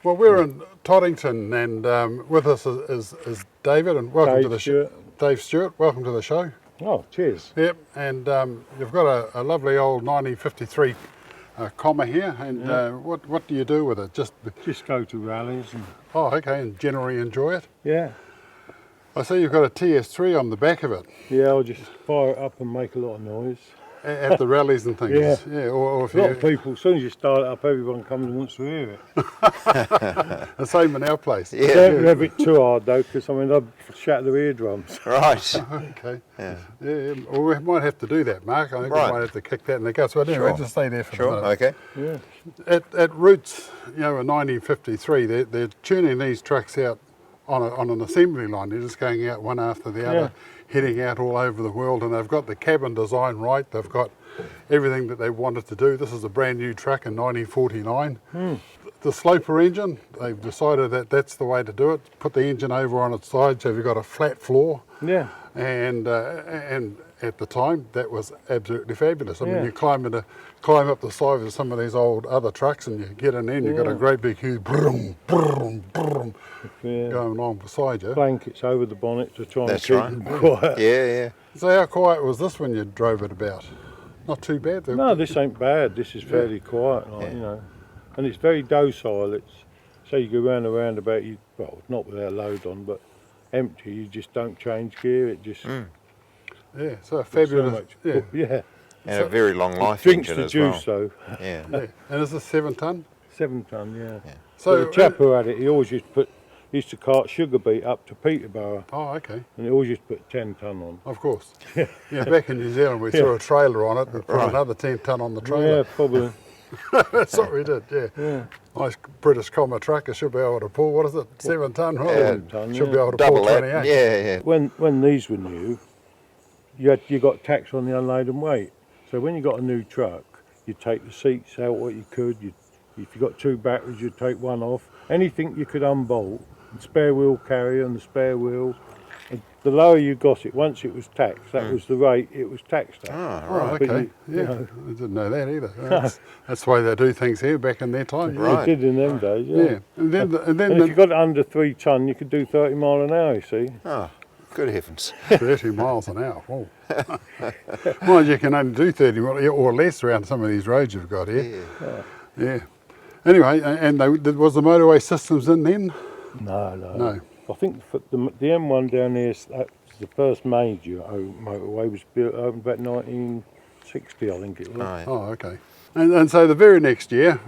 Well, we're in Toddington, and with us is David, and welcome to the show. Dave Stewart, welcome to the show. Oh, cheers. Yep, and you've got a lovely old 1953 comma here, and what do you do with it? Just go to rallies. And... Oh, okay, and generally enjoy it? Yeah. I see you've got a TS3 on the back of it. Yeah, I'll just fire it up and make a lot of noise. At the rallies and things? Yeah. Or if a lot of people, as soon as you start it up, everyone comes and wants to hear it. The same in our place. Yeah. Don't rev it too hard though, because I mean, I'd shatter their eardrums. Right. Okay. Yeah. Well, we might have to do that, Mark. I think we might have to kick that in the guts. But anyway, just stay there for a minute. Okay. Yeah. At Roots, in 1953, they're tuning these trucks out on an assembly line. They're just going out one after the other, heading out all over the world, and they've got the cabin design right. They've got everything that they wanted to do. This is a brand new truck in 1949. The sloper engine, they've decided that that's the way to do it. Put the engine over on its side, so you've got a flat floor. Yeah. And at the time, that was absolutely fabulous. I mean, you climb up the side of some of these old other trucks, and you get in there, and you've got a great big huge brum, brum, brum going on beside you. Blankets over the bonnet to try and keep them quiet. Yeah. So how quiet was this when you drove it about? Not too bad. No, this ain't bad. This is fairly quiet, and it's very docile. It's so you go round and round about you. Well, not with our load on, but empty. You just don't change gear. It just yeah, so fabulous. And a very long life drinks engine the as juice, well. though. Yeah. And is this 7 tonne? 7 tonne, yeah. So the chap who had it, he always used to cart sugar beet up to Peterborough. Oh, okay. And he always used to put 10 tonne on. Of course. Yeah, back in New Zealand we threw a trailer on it and put another 10 tonne on the trailer. Yeah, probably. That's what we did, yeah. Nice British comma trucker should be able to pull, what is it, 7 tonne? Right? 7 tonne, should be able to Double pull that. 28. Yeah. When these were new, you got tax on the unload and weight. So when you got a new truck, you take the seats out what you could. If you got 2 batteries, you'd take one off. Anything you could unbolt, the spare wheel carrier and the spare wheel. And the lower you got it, once it was taxed, that was the rate it was taxed at. Oh, okay. I didn't know that either. That's the way they do things here back in their time. Right. They did in them days, yeah. And then if you got it under 3 tonne, you could do 30 mile an hour, you see. Oh, good heavens. 30 miles an hour. Oh. Well, you can only do 30 or less around some of these roads you've got here. Yeah. Anyway, and was the motorway systems in then? No. I think the M1 down there, that's the first major motorway, was built about 1960, I think it was. Oh, okay. And so the very next year,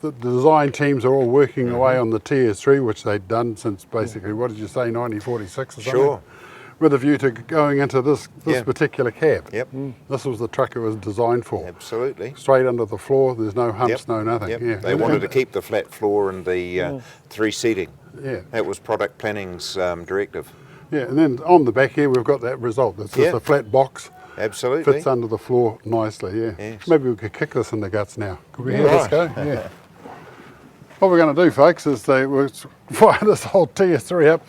the design teams are all working away on the TS3, which they'd done since basically, what did you say, 1946 or something? Sure. With a view to going into this particular cab. Yep. This was the truck it was designed for. Absolutely. Straight under the floor, there's no humps, no nothing. Yep. Yeah. They wanted to keep the flat floor and the 3 seating. Yeah. That was product planning's directive. Yeah, and then on the back here we've got that result. It's just a flat box. Absolutely. Fits under the floor nicely, Yes. Maybe we could kick this in the guts now. Could we have this go? Yeah. What we're going to do, folks, is we'll fire this whole TS3 up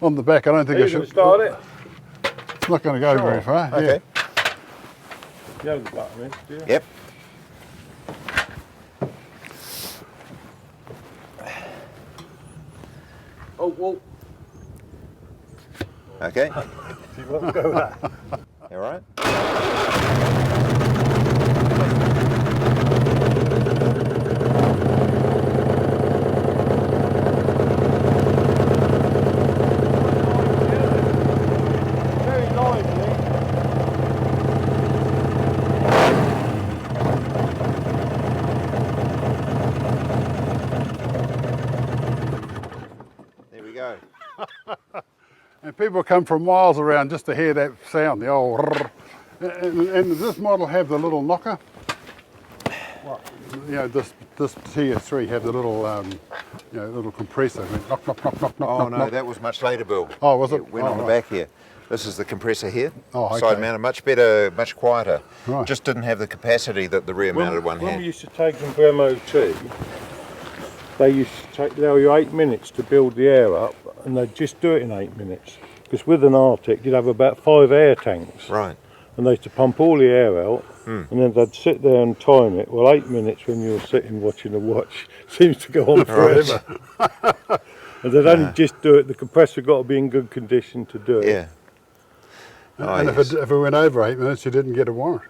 on the back. I don't think I should start it. It's not going to go very far. Okay. You have the button, do you? Yep. Oh, whoa. Okay. You won't go that. All right. Very lively. There we go. And people come from miles around just to hear that sound, the old rrr. And does this model have the little knocker? What? This TS3 have the little, little compressor. Knock, knock, knock, knock, knock, Oh, knock, no, knock. that was much later built. Oh, was it? It went on the back here. This is the compressor here. Oh, okay. Side mounted, much better, much quieter. Right. Just didn't have the capacity that the rear mounted one When had. we used to take them for MOT, they used to allow you 8 minutes to build the air up, and they'd just do it in 8 minutes. Because with an Arctic, you'd have about 5 air tanks. Right. and they used to pump all the air out, and then they'd sit there and time it. Well, 8 minutes when you're sitting watching a watch seems to go on forever. And they'd only just do it. The compressor got to be in good condition to do it. Yeah. Oh, And yes. if it went over 8 minutes, you didn't get a warrant.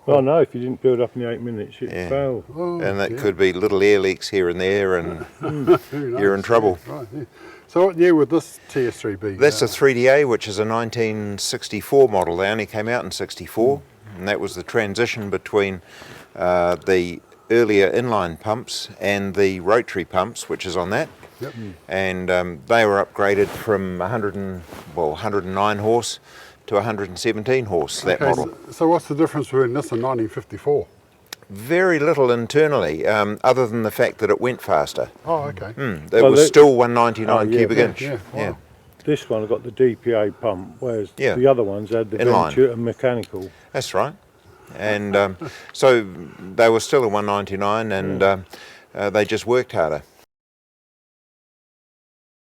Well, no, if you didn't build up in the 8 minutes, you'd Yeah. fail. Oh, And that yeah. could be little air leaks here and there, and Who knows? you're in trouble. Yeah, right, yeah. So what year would this TS3 be? That's a 3DA, which is a 1964 model. They only came out in 64, and that was the transition between the earlier inline pumps and the rotary pumps, which is on that. Yep. And they were upgraded from 109 horse to 117 horse, that Okay, model. so what's the difference between this and 1954? Very little internally, other than the fact that it went faster. Oh, okay. It Well, was still 199 Oh, yeah, cubic yeah, inch. yeah, wow. This one got the DPA pump, whereas Yeah. the other ones had the Inline. Venture and mechanical. That's right. And so they were still a 199, and they just worked harder.